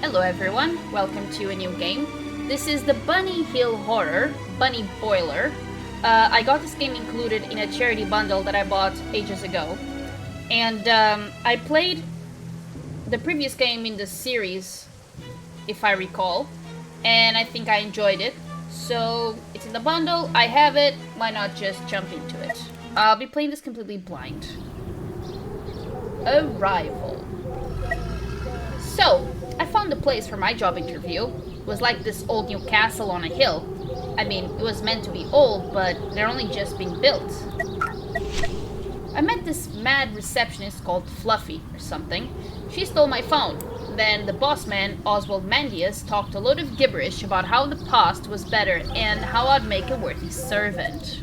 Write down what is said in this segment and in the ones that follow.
Hello everyone, welcome to a new game. This is the Bunny Hill Horror, Bunny Boiler. I got this game included in a charity bundle that I bought ages ago. And I played the previous game in the series, if I recall. And I think I enjoyed it. So, it's in the bundle, I have it, why not just jump into it? I'll be playing this completely blind. Arrival. So, I found a place for my job interview. It was like this old new castle on a hill. I mean, it was meant to be old, but they're only just being built. I met this mad receptionist called Fluffy or something. She stole my phone. Then the boss man, Oswald Mandius, talked a load of gibberish about how the past was better and how I'd make a worthy servant.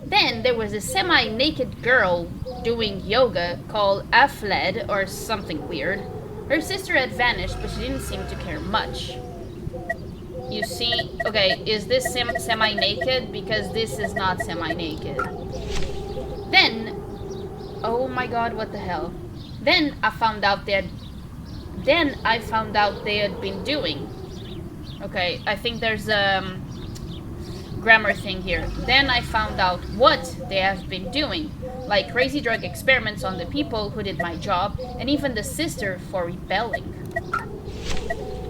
Then there was a semi-naked girl doing yoga called Afled or something weird. Her sister had vanished, but she didn't seem to care much. You see, okay, is this semi-naked? Because this is not semi-naked. Then, oh my god, what the hell? Then I found out they had been doing. Okay, I think there's a grammar thing here. Then I found out what they have been doing, like crazy drug experiments on the people who did my job, and even the sister for rebelling.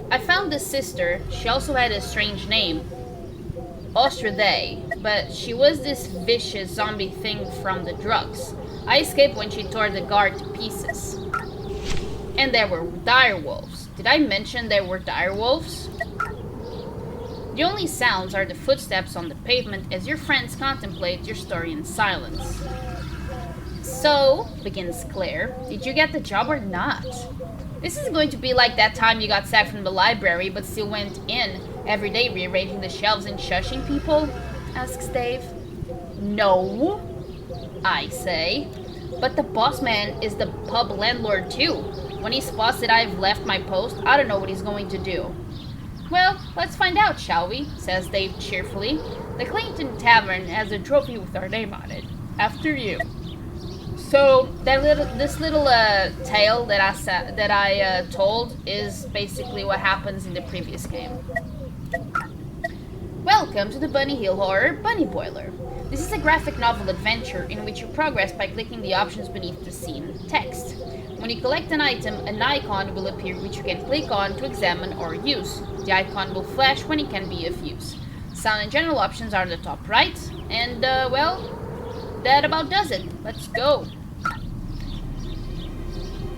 I found the sister. She also had a strange name, Ostrade, but she was this vicious zombie thing from the drugs. I escaped when she tore the guard to pieces. And there were direwolves. Did I mention there were direwolves? The only sounds are the footsteps on the pavement as your friends contemplate your story in silence. So, begins Claire, did you get the job or not? This is going to be like that time you got sacked from the library but still went in every day rearranging the shelves and shushing people? Asks Dave. No, I say. But the boss man is the pub landlord too. When he spots that I've left my post, I don't know what he's going to do. Well, let's find out, shall we? Says Dave cheerfully. The Clayton Tavern has a trophy with our name on it. After you. So this little tale that I told is basically what happens in the previous game. Welcome to the Bunny Hill Horror Bunny Boiler. This is a graphic novel adventure in which you progress by clicking the options beneath the scene text. When you collect an item, an icon will appear which you can click on to examine or use. The icon will flash when it can be of use. Sound and general options are in the top right, and well, that about does it. Let's go.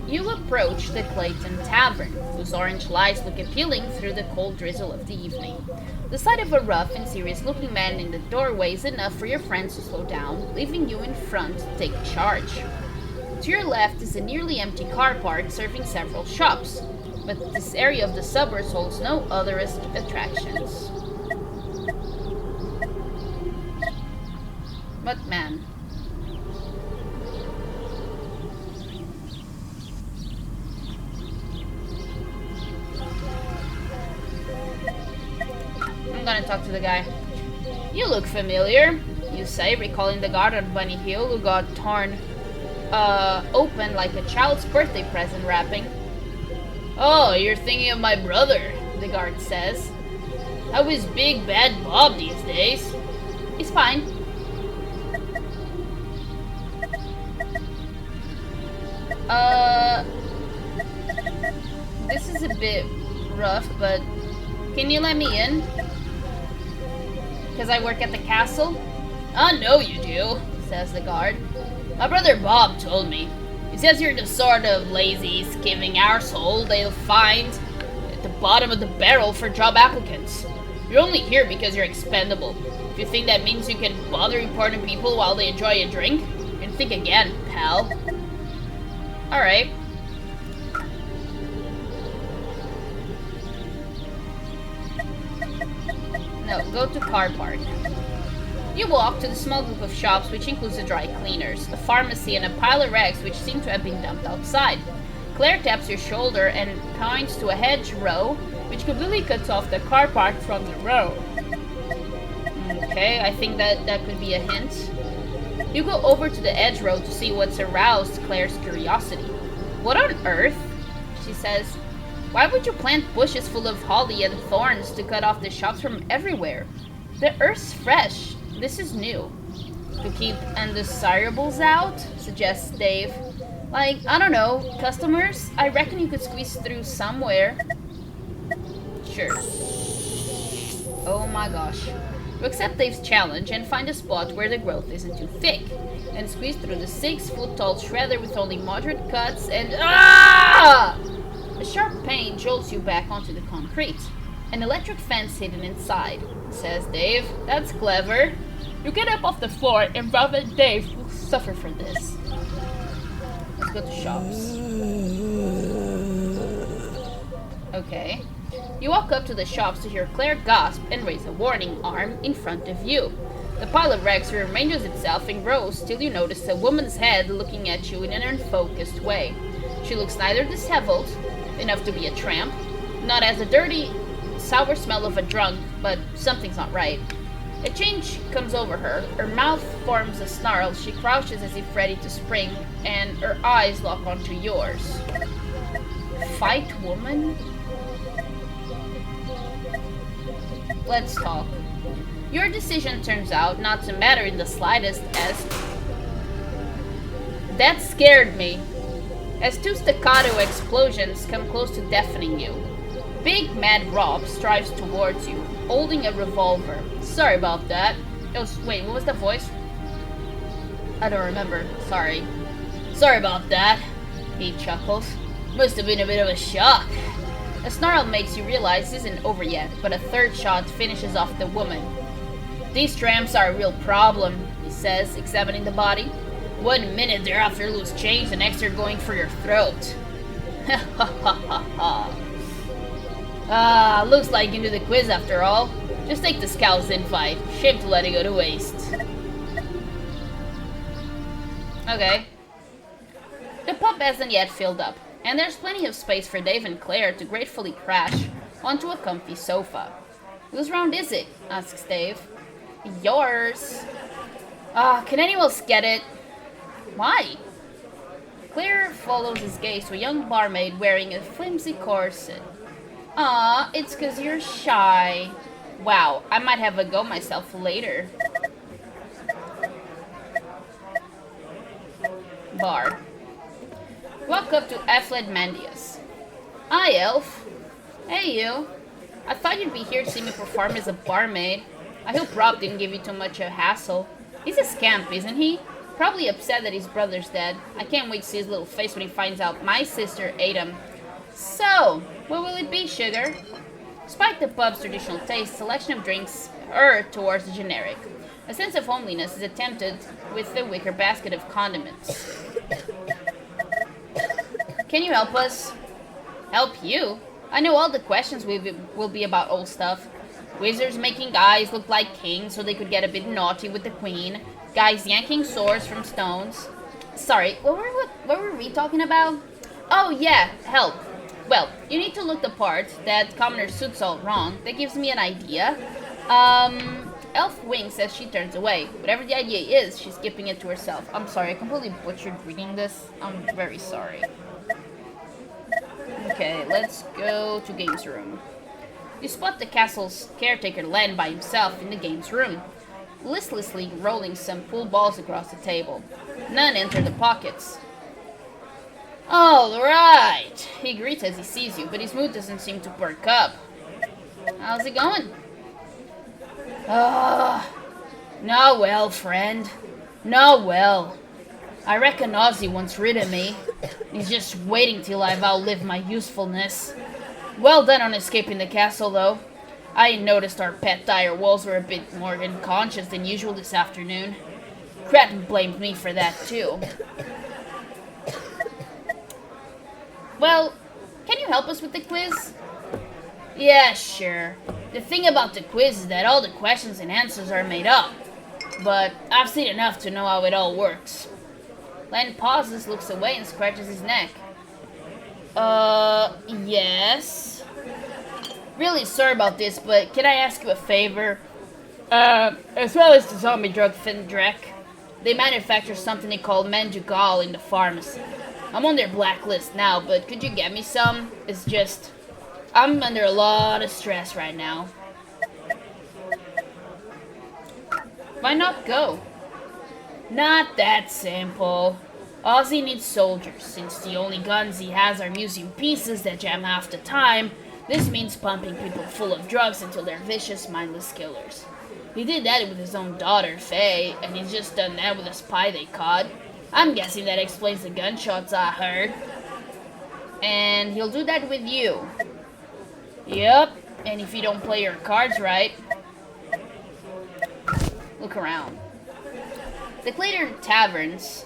You approach the Clayton Tavern, whose orange lights look appealing through the cold drizzle of the evening. The sight of a rough and serious-looking man in the doorway is enough for your friends to slow down, leaving you in front to take charge. To your left is a nearly empty car park serving several shops, but this area of the suburbs holds no other attractions. But man. I'm gonna talk to the guy. You look familiar, you say, recalling the guard on Bunny Hill who got torn open like a child's birthday present wrapping. Oh, you're thinking of my brother, the guard says. How is Big Bad Bob these days? He's fine. This is a bit rough, but can you let me in? Because I work at the castle? I know you do, says the guard. My brother Bob told me. He says you're the sort of lazy, skimming arsehole they'll find at the bottom of the barrel for job applicants. You're only here because you're expendable. If you think that means you can bother important people while they enjoy a drink, you can think again, pal. Alright. No, go to car park. You walk to the small group of shops, which includes a dry cleaners, a pharmacy, and a pile of rags which seem to have been dumped outside. Claire taps your shoulder and points to a hedgerow, which completely cuts off the car park from the road. Okay, I think that could be a hint. You go over to the hedgerow to see what's aroused Claire's curiosity. What on earth? She says. Why would you plant bushes full of holly and thorns to cut off the shops from everywhere? The earth's fresh. This is new. To keep undesirables out, suggests Dave. Like, I don't know, customers? I reckon you could squeeze through somewhere. Sure. Oh my gosh. We accept Dave's challenge and find a spot where the growth isn't too thick, and squeeze through the 6-foot-tall shredder with only moderate cuts and a sharp pain jolts you back onto the concrete. An electric fence hidden inside, says Dave. That's clever. You get up off the floor and brother Dave will suffer for this. Let's go to shops. Okay. You walk up to the shops to hear Claire gasp and raise a warning arm in front of you. The pile of rags rearranges itself and grows till you notice a woman's head looking at you in an unfocused way. She looks neither disheveled, enough to be a tramp, not as a dirty, sour smell of a drunk, but something's not right. A change comes over her, her mouth forms a snarl, she crouches as if ready to spring, and her eyes lock onto yours. Fight, woman? Let's talk. Your decision turns out not to matter in the slightest as... That scared me. As two staccato explosions come close to deafening you. Big Mad Rob strives towards you, holding a revolver. Sorry about that. Wait, what was the voice? I don't remember. Sorry. Sorry about that. He chuckles. Must have been a bit of a shock. A snarl makes you realize this isn't over yet, but a third shot finishes off the woman. These tramps are a real problem, he says, examining the body. 1 minute they're after loose change, the next they're going for your throat. Ha ha ha ha. Ah, looks like you do the quiz after all. Just take the Scout's invite. Shame to let it go to waste. Okay. The pub hasn't yet filled up, and there's plenty of space for Dave and Claire to gratefully crash onto a comfy sofa. Whose round is it? Asks Dave. Yours. Can anyone else get it? Why? Claire follows his gaze to a young barmaid wearing a flimsy corset. It's 'cause you're shy. Wow, I might have a go myself later. Bar. Walk up to Affled Mandius. Hi, Elf. Hey, you. I thought you'd be here to see me perform as a barmaid. I hope Rob didn't give you too much of a hassle. He's a scamp, isn't he? Probably upset that his brother's dead. I can't wait to see his little face when he finds out my sister ate him. So, what will it be, sugar? Despite the pub's traditional taste, selection of drinks err towards the generic. A sense of homeliness is attempted with the wicker basket of condiments. Can you help us? Help you? I know all the questions will be about old stuff. Wizards making guys look like kings so they could get a bit naughty with the queen. Guys yanking swords from stones. Sorry, what were we talking about? Oh yeah, help. Well, you need to look the part. That commoner suit's all wrong. That gives me an idea. Elf winks as she turns away. Whatever the idea is, she's keeping it to herself. I'm sorry, I completely butchered reading this. I'm very sorry. Okay, let's go to games room. You spot the castle's caretaker Len by himself in the games room, listlessly rolling some pool balls across the table. None enter the pockets. All right, he greets as he sees you, but his mood doesn't seem to perk up. How's it going? Not well, friend. Not well. I reckon Ozzy wants rid of me. He's just waiting till I've outlived my usefulness. Well done on escaping the castle, though. I noticed our pet dire wolves were a bit more unconscious than usual this afternoon. Cratton blamed me for that, too. Well, can you help us with the quiz? Yeah, sure. The thing about the quiz is that all the questions and answers are made up. But I've seen enough to know how it all works. Len pauses, looks away, and scratches his neck. Yes? Really sorry about this, but can I ask you a favor? As well as the zombie drug Findrek, they manufacture something they call Manjugal in the pharmacy. I'm on their blacklist now, but could you get me some? It's just I'm under a lot of stress right now. Why not go? Not that simple. Ozzy needs soldiers, since the only guns he has are museum pieces that jam half the time. This means pumping people full of drugs until they're vicious, mindless killers. He did that with his own daughter, Faye, and he's just done that with a spy they caught. I'm guessing that explains the gunshots I heard. And he'll do that with you. Yep, and if you don't play your cards right, look around. The Clayton Tavern's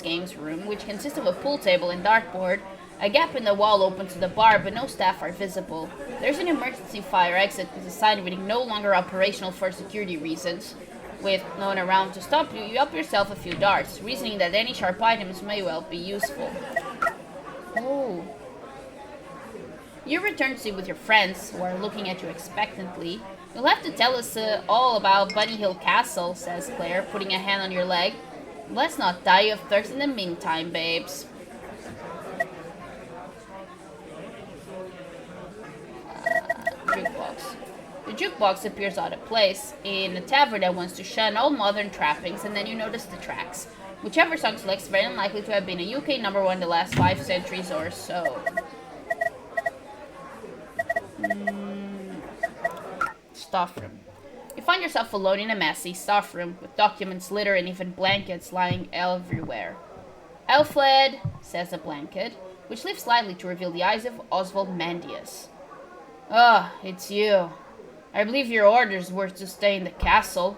games room, which consists of a pool table and dartboard, a gap in the wall open to the bar, but no staff are visible. There's an emergency fire exit with a sign reading no longer operational for security reasons. With no one around to stop you, you up yourself a few darts, reasoning that any sharp items may well be useful. Oh. You return to sit with your friends, who are looking at you expectantly. You'll have to tell us all about Bunny Hill Castle, says Claire, putting a hand on your leg. Let's not die of thirst in the meantime, babes. Jukebox. The jukebox appears out of place in a tavern that wants to shun all modern trappings, and then you notice the tracks. Whichever song selects very unlikely to have been a UK #1 the last 5 centuries or so. Staff room. You find yourself alone in a messy staff room with documents, litter, and even blankets lying everywhere. Alfred, says a blanket, which lifts slightly to reveal the eyes of Oswald Mandius. Ah, it's you. I believe your orders were to stay in the castle.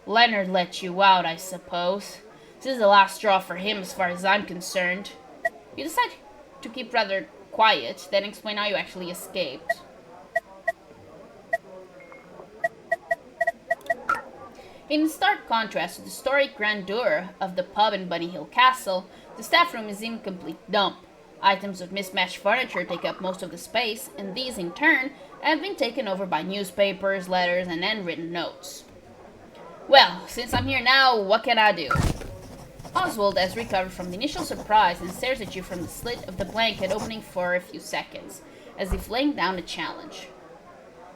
Leonard let you out, I suppose. This is the last straw for him as far as I'm concerned. You decide to keep rather quiet, then explain how you actually escaped. In stark contrast to the historic grandeur of the pub in Bunny Hill Castle, the staff room is in complete dump. Items of mismatched furniture take up most of the space, and these, in turn, have been taken over by newspapers, letters, and handwritten notes. Well, since I'm here now, what can I do? Oswald has recovered from the initial surprise and stares at you from the slit of the blanket opening for a few seconds, as if laying down a challenge.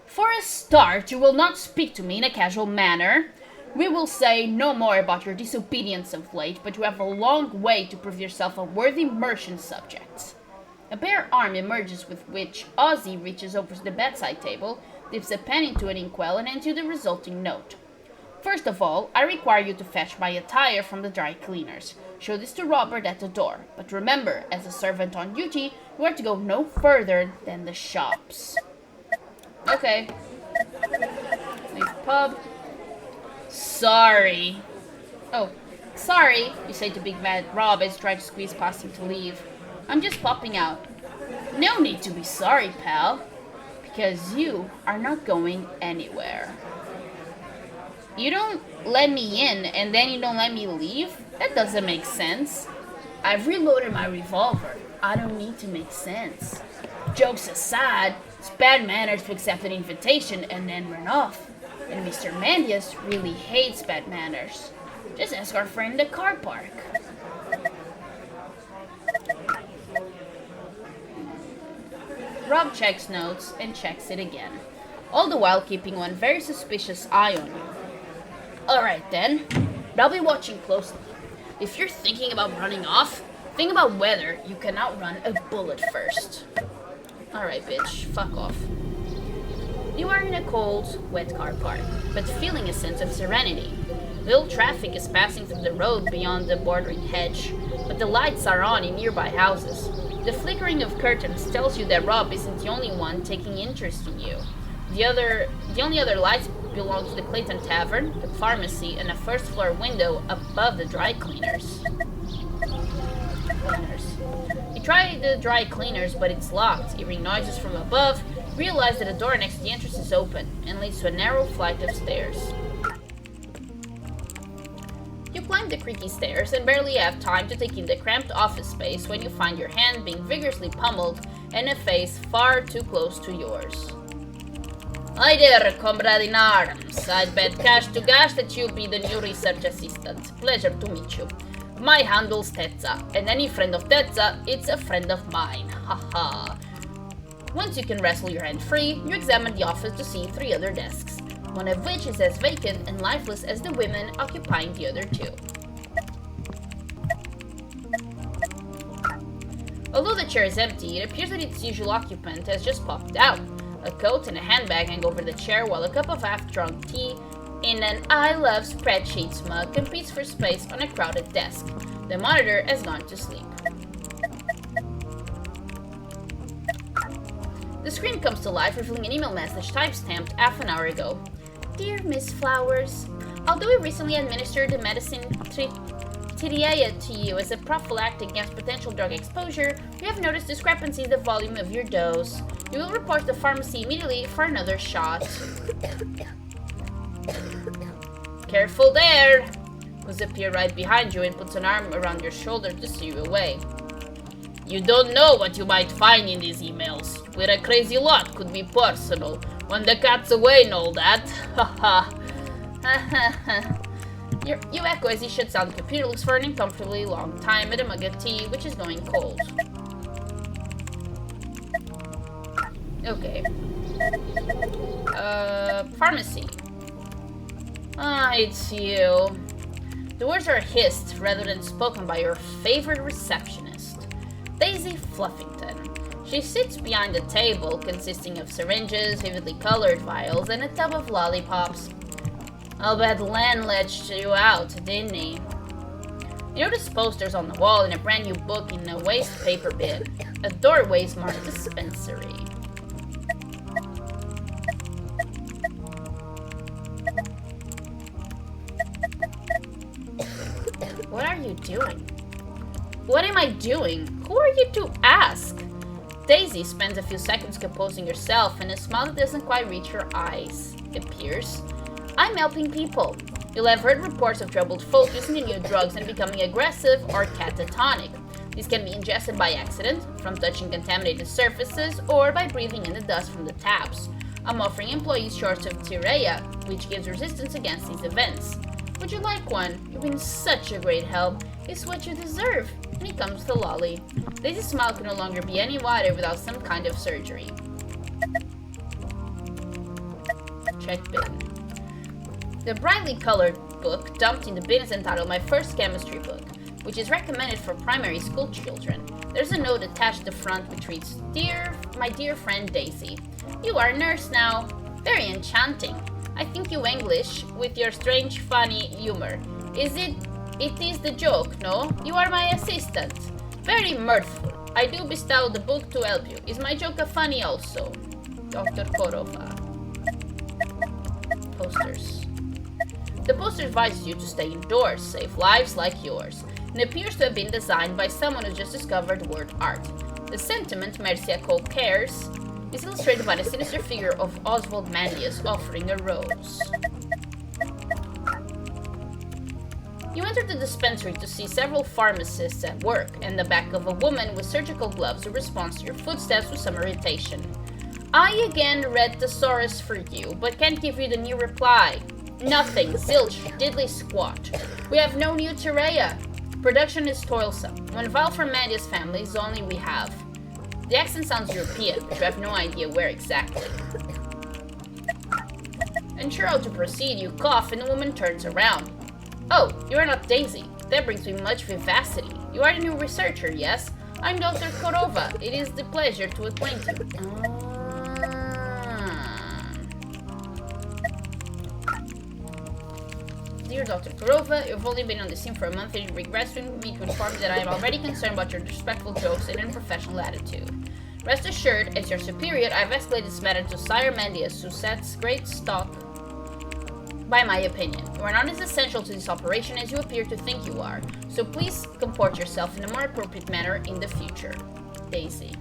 For a start, you will not speak to me in a casual manner. We will say no more about your disobedience of late, but you have a long way to prove yourself a worthy merchant subject. A bare arm emerges with which Ozzy reaches over to the bedside table, dips a pen into an inkwell, and hands you the resulting note. First of all, I require you to fetch my attire from the dry cleaners. Show this to Robert at the door, but remember, as a servant on duty, you are to go no further than the shops. Okay. Leave pub. Sorry. Oh, sorry, you say to Big Mad Rob as you try to squeeze past him to leave. I'm just popping out. No need to be sorry, pal. Because you are not going anywhere. You don't let me in and then you don't let me leave? That doesn't make sense. I've reloaded my revolver. I don't need to make sense. Jokes aside, it's bad manners to accept an invitation and then run off. And Mr. Mandius really hates bad manners. Just ask our friend in the car park. Rob checks notes and checks it again, all the while keeping one very suspicious eye on you. Alright then, but I'll be watching closely. If you're thinking about running off, think about whether you can outrun a bullet first. Alright bitch, fuck off. You are in a cold, wet car park, but feeling a sense of serenity. Little traffic is passing through the road beyond the bordering hedge, but the lights are on in nearby houses. The flickering of curtains tells you that Rob isn't the only one taking interest in you. The only other lights belong to the Clayton Tavern, the pharmacy, and a first-floor window above the dry cleaners. You try the dry cleaners, but it's locked. Hearing noises from above, realize that the door next to the entrance is open and leads to a narrow flight of stairs. You climb the creaky stairs and barely have time to take in the cramped office space when you find your hand being vigorously pummeled and a face far too close to yours. Hi there, comrade in arms. I'd bet cash to gash that you'll be the new research assistant. Pleasure to meet you. My handle's Tetza, and any friend of Tetza, it's a friend of mine. Haha. Once you can wrestle your hand free, you examine the office to see 3 other desks, one of which is as vacant and lifeless as the women occupying the other 2. Although the chair is empty, it appears that its usual occupant has just popped out. A coat and a handbag hang over the chair while a cup of half-drunk tea in an I love spreadsheets mug competes for space on a crowded desk. The monitor has gone to sleep. The screen comes to life, revealing an email message type-stamped half an hour ago. Dear Miss Flowers, although we recently administered the medicine Tiriaia to you as a prophylactic against potential drug exposure, we have noticed discrepancies in the volume of your dose. You will report to the pharmacy immediately for another shot. Careful there! Who's appear right behind you and puts an arm around your shoulder to steer you away. You don't know what you might find in these emails. We're a crazy lot, could be personal. When the cat's away and all that. Haha. You echo as he shuts down the computer, looks for an uncomfortably long time at a mug of tea, which is going cold. Okay. Pharmacy. Ah, it's you. The words are hissed rather than spoken by your favorite receptionist, Daisy Fluffington. She sits behind a table consisting of syringes, vividly colored vials, and a tub of lollipops. I'll bet Len let you out, didn't he? You notice posters on the wall and a brand new book in a waste paper bin. A doorway's marked dispensary. What are you doing? What am I doing? Who are you to ask? Daisy spends a few seconds composing herself, and a smile that doesn't quite reach her eyes appears. I'm helping people. You'll have heard reports of troubled folk using the new drugs and becoming aggressive or catatonic. These can be ingested by accident, from touching contaminated surfaces, or by breathing in the dust from the taps. I'm offering employees shorts of Tiriaia, which gives resistance against these events. Would you like one? You've been such a great help. It's what you deserve. And he comes to Lolly. Daisy's smile can no longer be any wider without some kind of surgery. Check bin. The brightly colored book dumped in the bin is entitled My First Chemistry Book, which is recommended for primary school children. There's a note attached to the front which reads, My dear friend Daisy, you are a nurse now. Very enchanting. I think you English with your strange funny humor. It is the joke, no? You are my assistant. Very mirthful. I do bestow the book to help you. Is my joke a funny also? Dr. Korova. Posters. The poster advises you to stay indoors, save lives like yours, and appears to have been designed by someone who just discovered word art. The sentiment, Mercia Cole cares, is illustrated by the sinister figure of Oswald Mandius offering a rose. You enter the dispensary to see several pharmacists at work, and the back of a woman with surgical gloves who responds to your footsteps with some irritation. I again read Thesaurus for you, but can't give you the new reply. Nothing, zilch, diddly squat. We have no new Tiriaia. Production is toilsome. One vial from Mandius family is only we have. The accent sounds European, but you have no idea where exactly. Unsure how to proceed, you cough and the woman turns around. Oh, you are not Daisy. That brings me much vivacity. You are the new researcher, yes? I'm Dr. Korova. It is the pleasure to acquaint you. Dear Dr. Korova, you've only been on the scene for a month and you regrets me to inform you that I am already concerned about your disrespectful jokes and unprofessional attitude. Rest assured, as your superior, I have escalated this matter to Sire Mandius, who sets great stock by my opinion. You are not as essential to this operation as you appear to think you are, so please comport yourself in a more appropriate manner in the future. Daisy.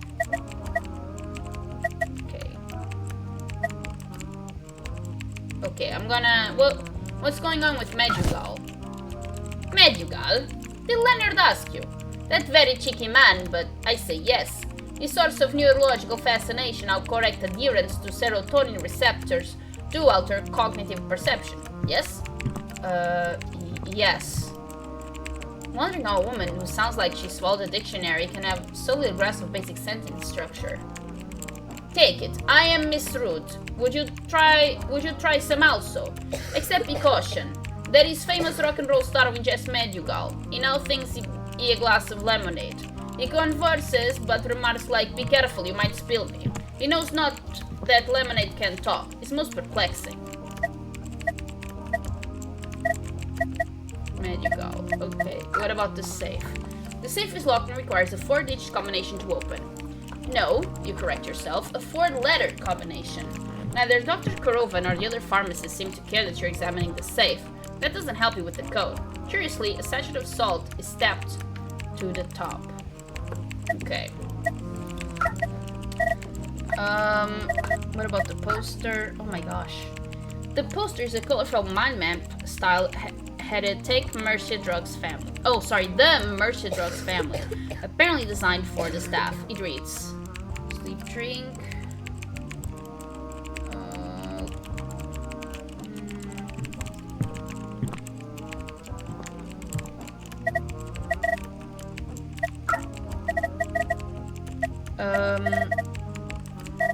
Okay, I'm gonna... Well, what's going on with Medjugal? Medjugal? Did Leonard ask you? That very cheeky man, but I say yes. His source of neurological fascination, how correct adherence to serotonin receptors do alter cognitive perception, yes? Yes. Wondering how a woman who sounds like she swallowed a dictionary can have so little grasp of basic sentence structure. Take it. I am Miss Root. Would you try some also? Except be caution. There is famous rock and roll star we just met, you gal. He now thinks he a glass of lemonade. He converses, but remarks like, be careful, you might spill me. He knows not that lemonade can talk. It's most perplexing. Magical. Okay, what about the safe? The safe is locked and requires a 4-digit combination to open. No, you correct yourself, a 4-letter combination. Neither Dr. Korova nor the other pharmacists seem to care that you're examining the safe. That doesn't help you with the code. Curiously, a sachet of salt is stamped to the top. Okay. What about the poster? Oh my gosh. The poster is a colorful mind map style headed Take Mercy Drugs family. Oh, sorry, the Mercy Drugs family. Apparently designed for the staff. It reads, sleep drink.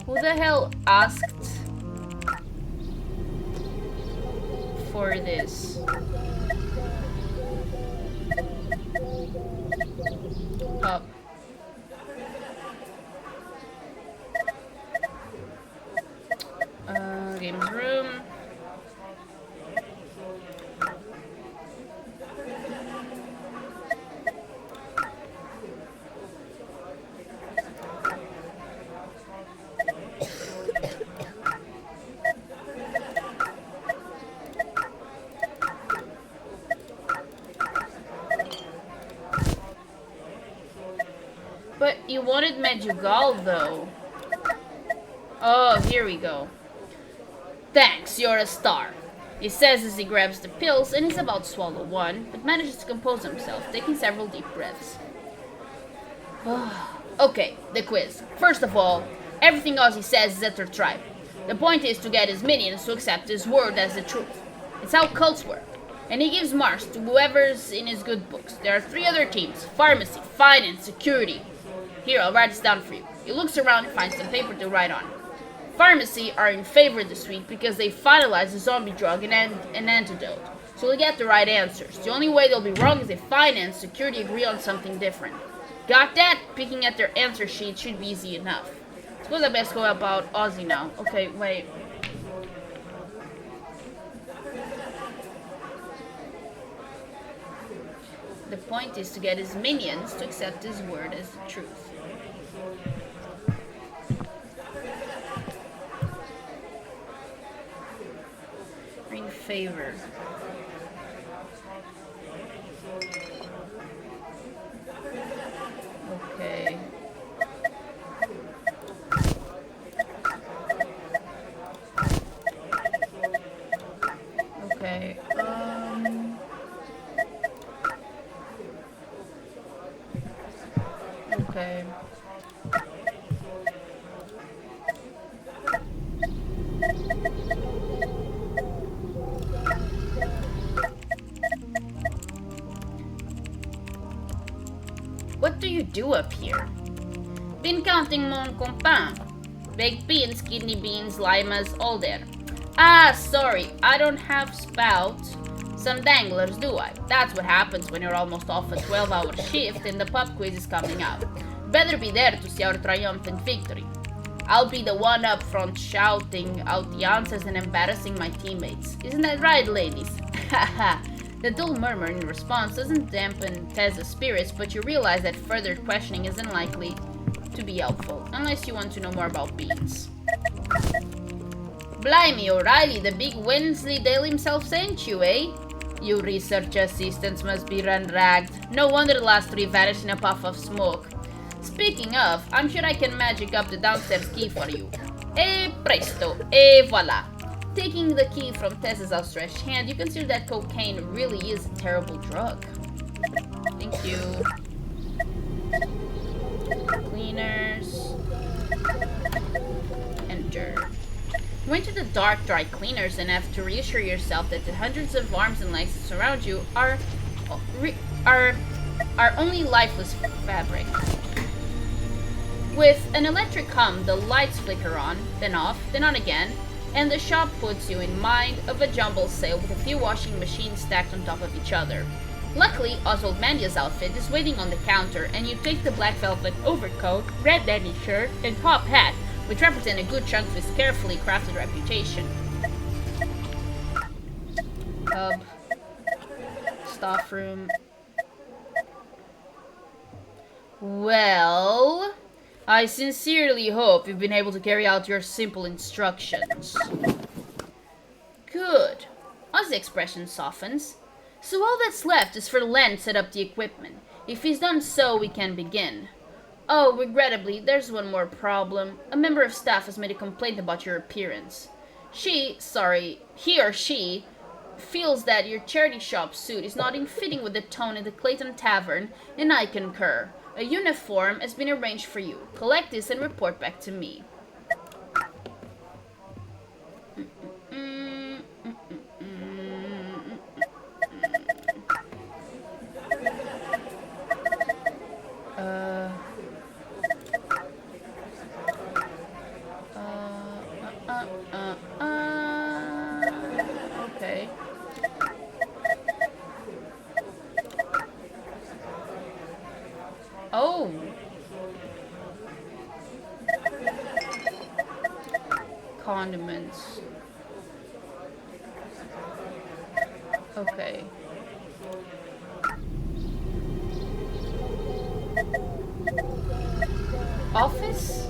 Who the hell asked for this? Up. Games room. But you wanted Medjugorje though. Oh, here we go. Thanks, you're a star. He says as he grabs the pills and is about to swallow one, but manages to compose himself, taking several deep breaths. Okay, the quiz. First of all, everything Ozzy says is at their tribe. The point is to get his minions to accept his word as the truth. It's how cults work. And he gives marks to whoever's in his good books. There are 3 other teams: pharmacy, finance, security. Here, I'll write this down for you. He looks around and finds some paper to write on. Pharmacy are in favor this week because they finalized the zombie drug and an antidote. So they'll get the right answers. The only way they'll be wrong is if finance and security agree on something different. Got that? Picking at their answer sheet should be easy enough. Suppose I best go about Ozzy now. Okay, wait. The point is to get his minions to accept his word as the truth. In favor. Okay. Okay. Okay. What do you do up here? Been counting mon copain. Baked beans, kidney beans, limas, all there. Ah, sorry, I don't have spout. Some danglers, do I? That's what happens when you're almost off a 12-hour shift and the pub quiz is coming up. Better be there to see our triumphant victory. I'll be the one up front shouting out the answers and embarrassing my teammates. Isn't that right, ladies? Haha. The dull murmur in response doesn't dampen Tessa's spirits, but you realize that further questioning is unlikely to be helpful, unless you want to know more about beans. Blimey, O'Reilly, the big Wensleydale himself sent you, eh? You research assistants must be run-ragged. No wonder the last 3 vanished in a puff of smoke. Speaking of, I'm sure I can magic up the downstairs key for you. E presto, e voila. Taking the key from Tessa's outstretched hand, you consider that cocaine really is a terrible drug. Thank you. Cleaners. Enter. You went to the dark dry cleaners and have to reassure yourself that the hundreds of arms and legs that surround you are only lifeless fabric. With an electric hum, the lights flicker on, then off, then on again, and the shop puts you in mind of a jumble sale with a few washing machines stacked on top of each other. Luckily, Oswald Mandia's outfit is waiting on the counter, and you take the black velvet overcoat, red denim shirt, and top hat, which represent a good chunk of his carefully crafted reputation. Pub. Staff room. Well, I sincerely hope you've been able to carry out your simple instructions. Good. Oz's expression softens. So all that's left is for Len to set up the equipment. If he's done so, we can begin. Oh, regrettably, there's one more problem. A member of staff has made a complaint about your appearance. He or she, feels that your charity shop suit is not in fitting with the tone in the Clayton Tavern, and I concur. A uniform has been arranged for you. Collect this and report back to me. Okay. Oh. Condiments. Okay. Office?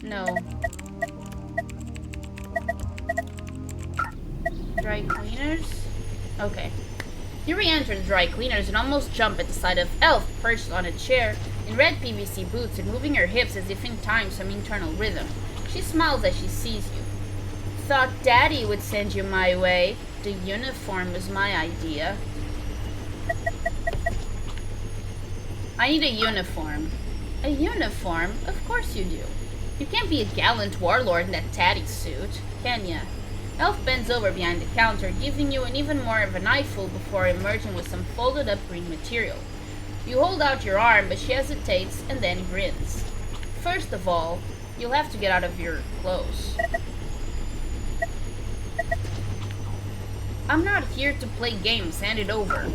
No. Dry cleaners? Okay. You re-enter the dry cleaners and almost jump at the sight of Elf perched on a chair in red PVC boots and moving her hips as if in time some internal rhythm. She smiles as she sees you. Thought Daddy would send you my way. The uniform was my idea. I need a uniform. A uniform? Of course you do. You can't be a gallant warlord in that tatty suit, can ya? Elf bends over behind the counter, giving you an even more of an eyeful before emerging with some folded up green material. You hold out your arm, but she hesitates and then grins. First of all, you'll have to get out of your clothes. I'm not here to play games, hand it over.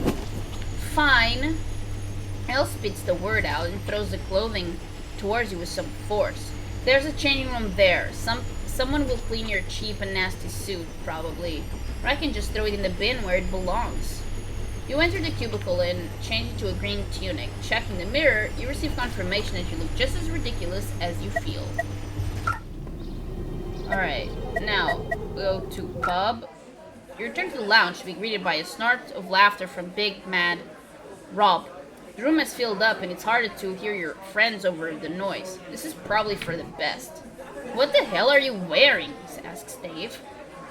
Fine. Elle spits the word out and throws the clothing towards you with some force. There's a changing room there. Someone will clean your cheap and nasty suit, probably. Or I can just throw it in the bin where it belongs. You enter the cubicle and change into a green tunic. Checking the mirror, you receive confirmation that you look just as ridiculous as you feel. Alright, now, go to pub. You return to the lounge to be greeted by a snort of laughter from Big Mad Rob. The room has filled up and it's harder to hear your friends over the noise. This is probably for the best. What the hell are you wearing? Asks Dave.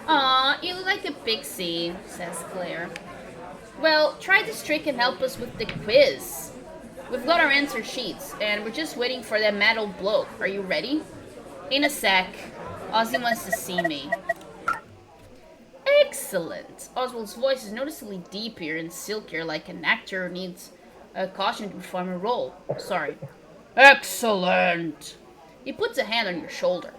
Aw, you look like a pixie, says Claire. Well, try this trick and help us with the quiz. We've got our answer sheets, and we're just waiting for that mad old bloke. Are you ready? In a sec. Ozzy wants to see me. Excellent. Oswald's voice is noticeably deeper and silkier, like an actor who needs a caution to perform a role. Sorry. Excellent. He puts a hand on your shoulder.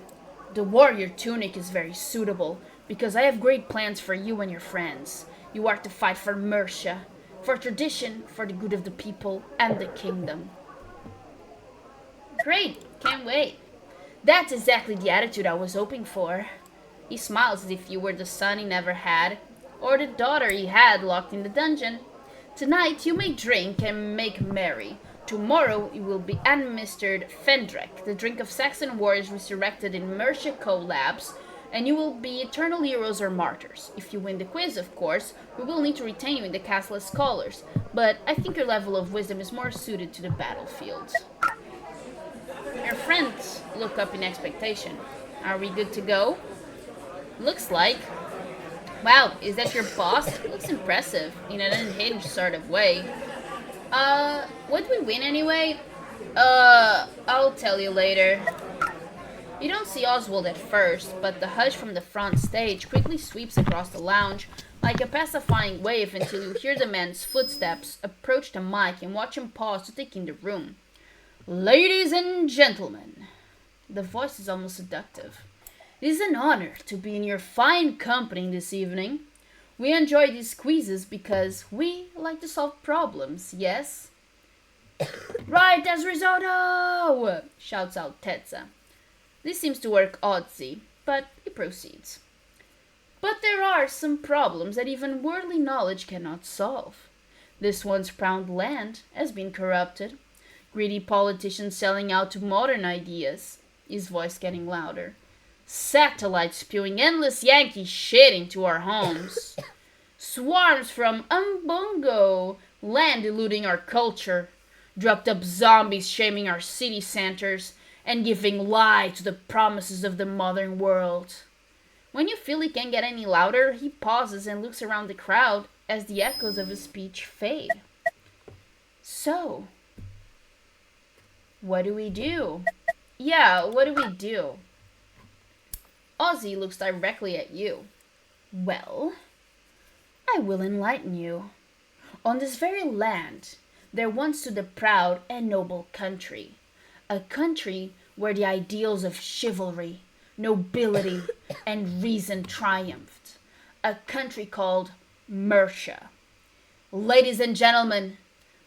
The warrior tunic is very suitable, because I have great plans for you and your friends. You are to fight for Mercia, for tradition, for the good of the people, and the kingdom. Great, can't wait. That's exactly the attitude I was hoping for. He smiles as if you were the son he never had, or the daughter he had locked in the dungeon. Tonight you may drink and make merry. Tomorrow you will be administered Fendrek, the drink of Saxon warriors resurrected in Mercia Labs, and you will be eternal heroes or martyrs. If you win the quiz, of course, we will need to retain you in the castle as scholars, but I think your level of wisdom is more suited to the battlefield. Your friends look up in expectation. Are we good to go? Looks like. Wow, is that your boss? Looks impressive, in an unhinged sort of way. Would we win anyway? I'll tell you later. You don't see Oswald at first, but the hush from the front stage quickly sweeps across the lounge like a pacifying wave until you hear the man's footsteps approach the mic and watch him pause to take in the room. Ladies and gentlemen, the voice is almost seductive. It is an honor to be in your fine company this evening. We enjoy these quizzes because we like to solve problems, yes? Right as risotto! Shouts out Tetza. This seems to work oddsy, but he proceeds. But there are some problems that even worldly knowledge cannot solve. This once proud land has been corrupted. Greedy politicians selling out to modern ideas. His voice getting louder. Satellites spewing endless Yankee shit into our homes. Swarms from Umbungo land eluding our culture. Dropped up zombies shaming our city centers and giving lie to the promises of the modern world. When you feel he can't get any louder, he pauses and looks around the crowd as the echoes of his speech fade. So, what do we do? Yeah, what do we do? Ozzy looks directly at you. Well, I will enlighten you. On this very land, there once stood a proud and noble country. A country where the ideals of chivalry, nobility, and reason triumphed. A country called Mercia. Ladies and gentlemen,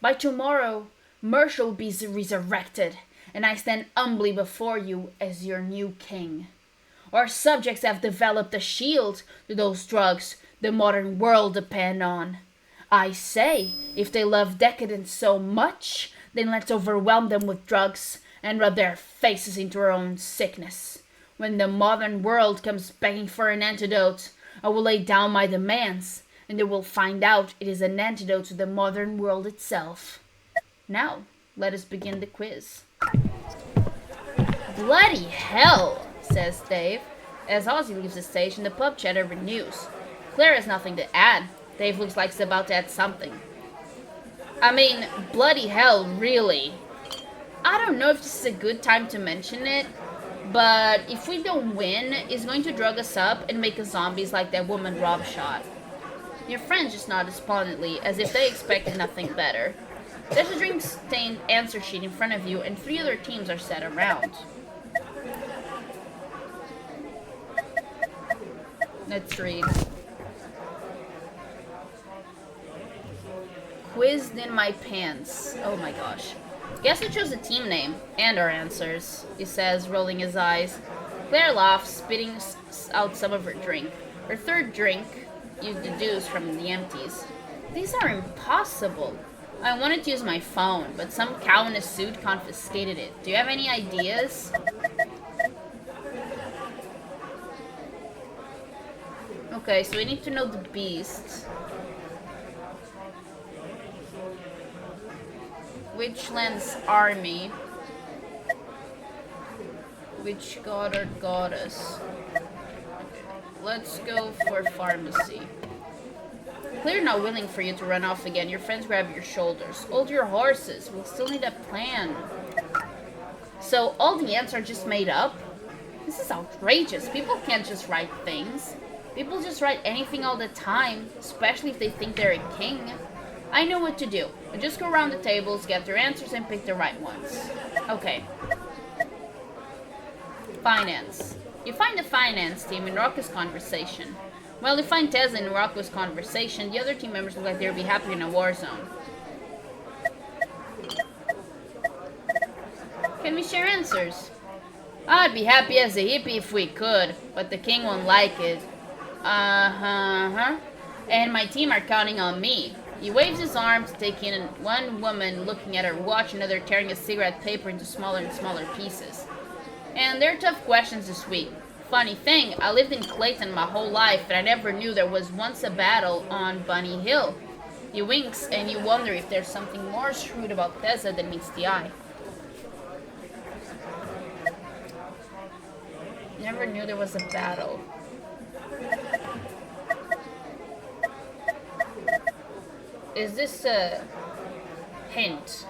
by tomorrow, Mercia will be resurrected, and I stand humbly before you as your new king. Our subjects have developed a shield to those drugs the modern world depend on. I say, if they love decadence so much, then let's overwhelm them with drugs and rub their faces into our own sickness. When the modern world comes begging for an antidote, I will lay down my demands, and they will find out it is an antidote to the modern world itself. Now, let us begin the quiz. Bloody hell, says Dave, as Ozzy leaves the stage and the pub chatter renews. Claire has nothing to add. Dave looks like he's about to add something. I mean, bloody hell, really. I don't know if this is a good time to mention it, but if we don't win, he's going to drug us up and make us zombies like that woman Rob shot. Your friends just nod despondently, as if they expected nothing better. There's a drink-stained answer sheet in front of you, and 3 other teams are set around. Let's read. Quizzed in my pants. Oh my gosh. Guess we chose the team name and our answers, he says, rolling his eyes. Claire laughs, spitting out some of her drink. Her third drink, you deduce from the empties. These are impossible. I wanted to use my phone, but some cow in a suit confiscated it. Do you have any ideas? Okay, so we need to know the beast. Which land's army? Which god or goddess? Let's go for pharmacy. Clear not willing for you to run off again. Your friends grab your shoulders. Hold your horses. We'll still need a plan. So all the ants are just made up? This is outrageous. People can't just write things. People just write anything all the time, especially if they think they're a king. I know what to do. I just go around the tables, get their answers, and pick the right ones. Okay. Finance. You find the finance team in raucous conversation. Well, you find Tessa in raucous conversation. The other team members look like they'll be happy in a war zone. Can we share answers? I'd be happy as a hippie if we could, but the king won't like it. And my team are counting on me. He waves his arm to take in one woman looking at her watch, another tearing a cigarette paper into smaller and smaller pieces. And they're tough questions this week. Funny thing, I lived in Clayton my whole life, and I never knew there was once a battle on Bunny Hill. He winks, and you wonder if there's something more shrewd about Tessa than meets the eye. Never knew there was a battle. Is this a hint?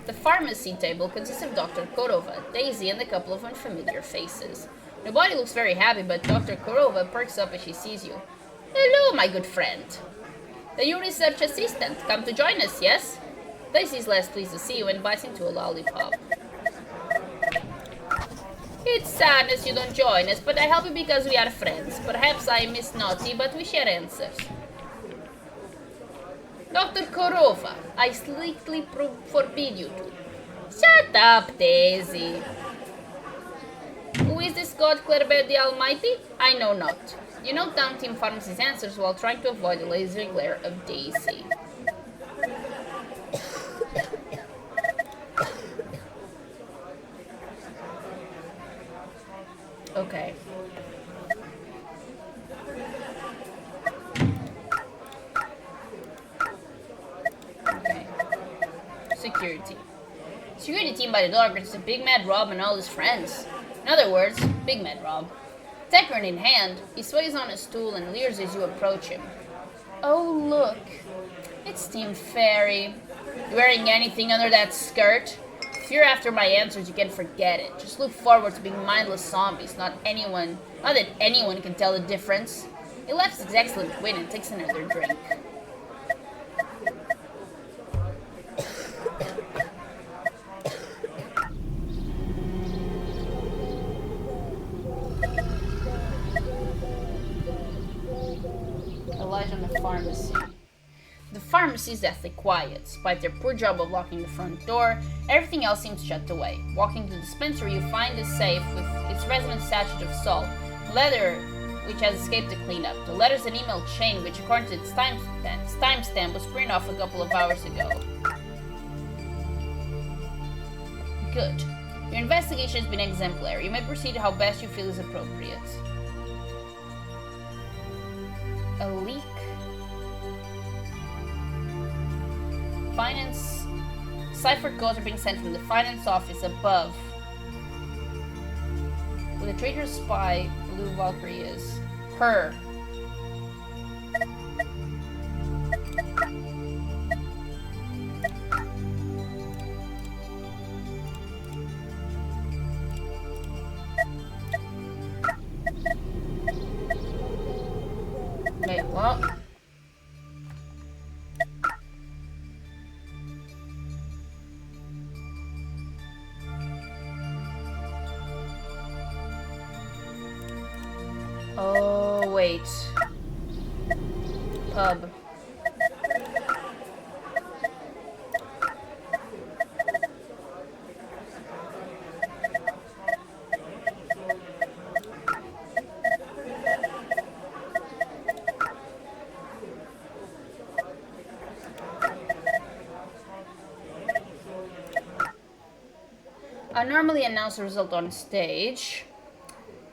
The pharmacy table consists of Dr. Korova, Daisy, and a couple of unfamiliar faces. Nobody looks very happy, but Dr. Korova perks up as she sees you. Hello, my good friend. The new research assistant. Come to join us, yes? Daisy is less pleased to see you and bites into a lollipop. It's sadness you don't join us, but I help you because we are friends. Perhaps I miss naughty, but we share answers. Dr. Korova, I strictly forbid you to. Shut up, Daisy. Who is this God Clarbet the Almighty? I know not. You note down Team Pharmacy's answers while trying to avoid the laser glare of Daisy. Okay. Okay. Security. Security team by the door greets a Big Mad Rob and all his friends. In other words, Big Mad Rob. Tackern in hand, he sways on a stool and leers as you approach him. Oh, look. It's Team Fairy. You wearing anything under that skirt? If you're after my answers, you can forget it. Just look forward to being mindless zombies. Not that anyone can tell the difference. He laughs his excellent win and takes another drink. Elijah in the pharmacy. The pharmacy is deathly quiet. Despite their poor job of locking the front door, everything else seems shut away. Walking to the dispensary, you find the safe with its resident statute of salt, leather which has escaped the cleanup, the letters and email chain which, according to its timestamp, was printed off a couple of hours ago. Good. Your investigation has been exemplary. You may proceed how best you feel is appropriate. A leak? Finance. Ciphered codes are being sent from the finance office above. With a traitorous spy, Blue Valkyrie is her. Wait, what? Oh, wait. Pub. I normally announce the result on stage,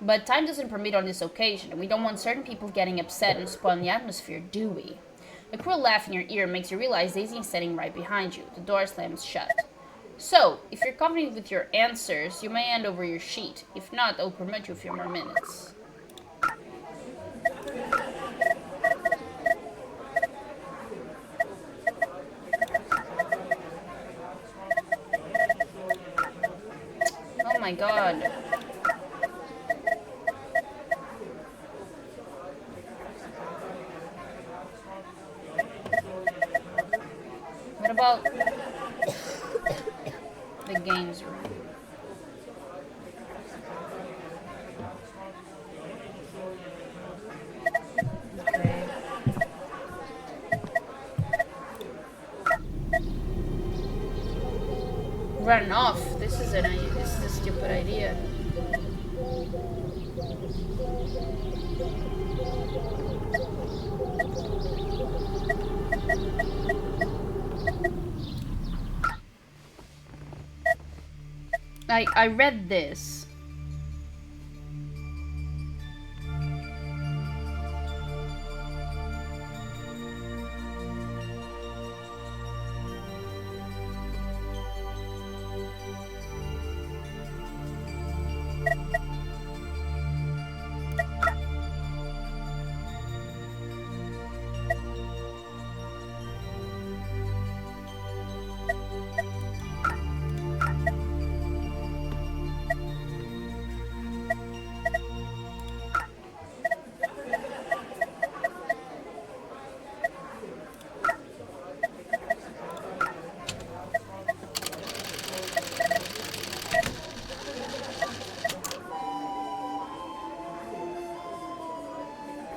but time doesn't permit on this occasion, and we don't want certain people getting upset and spoiling the atmosphere, do we? A cruel laugh in your ear makes you realize Daisy is standing right behind you. The door slams shut. So, if you're confident with your answers, you may hand over your sheet. If not, I'll promote you a few more minutes. Oh my god. What about the games room? Okay. Run off. This is a stupid idea. I read this.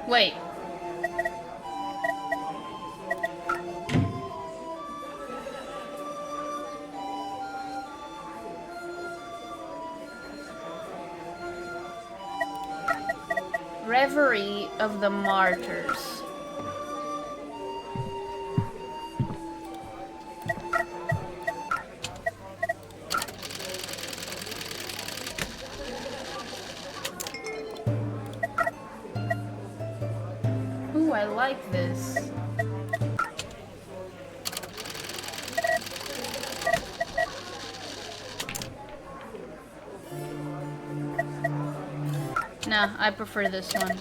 Wait. Reverie of the Martyrs. Ooh, I like this. Nah, I prefer this one.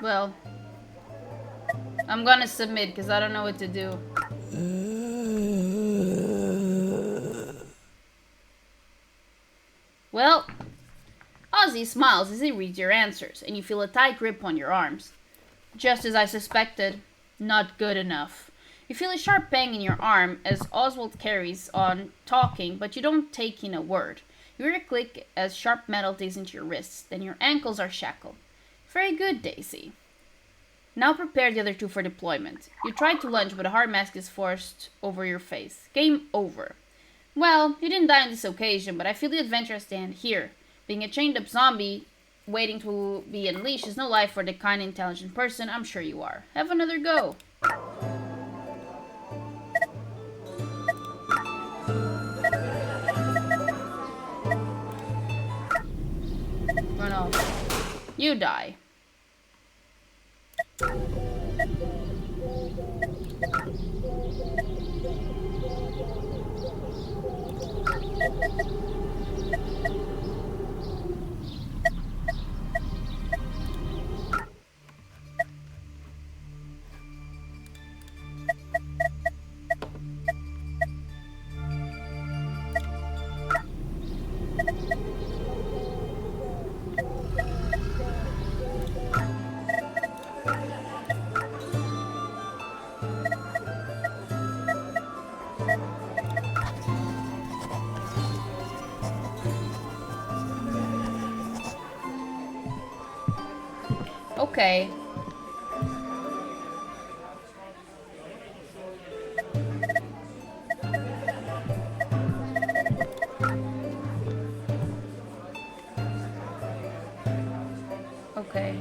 Well, I'm gonna submit because I don't know what to do. Well, Ozzy smiles as he reads your answers, and you feel a tight grip on your arms. Just as I suspected, not good enough. You feel a sharp pang in your arm as Oswald carries on talking, but you don't take in a word. You hear a click as sharp metal digs into your wrists, then your ankles are shackled. Very good, Daisy. Now prepare the other two for deployment. You try to lunge, but a hard mask is forced over your face. Game over. Well, you didn't die on this occasion, but I feel the adventure stand here. Being a chained-up zombie waiting to be unleashed is no life for the kind, intelligent person I'm sure you are. Have another go. Run off. You die. Okay. Okay.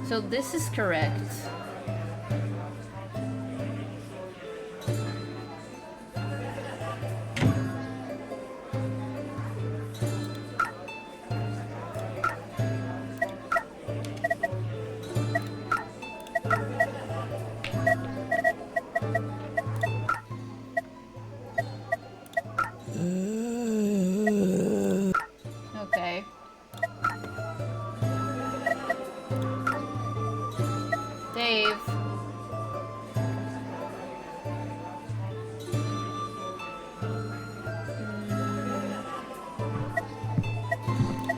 So this is correct. Okay. Dave.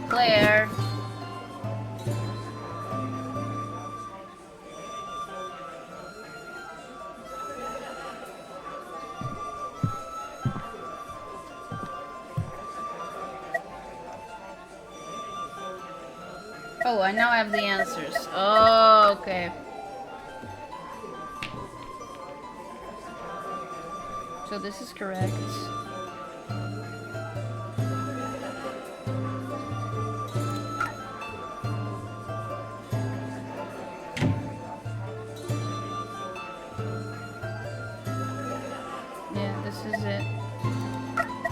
Claire. Oh, I now have the answers. Oh, okay. So this is correct. Yeah, this is it.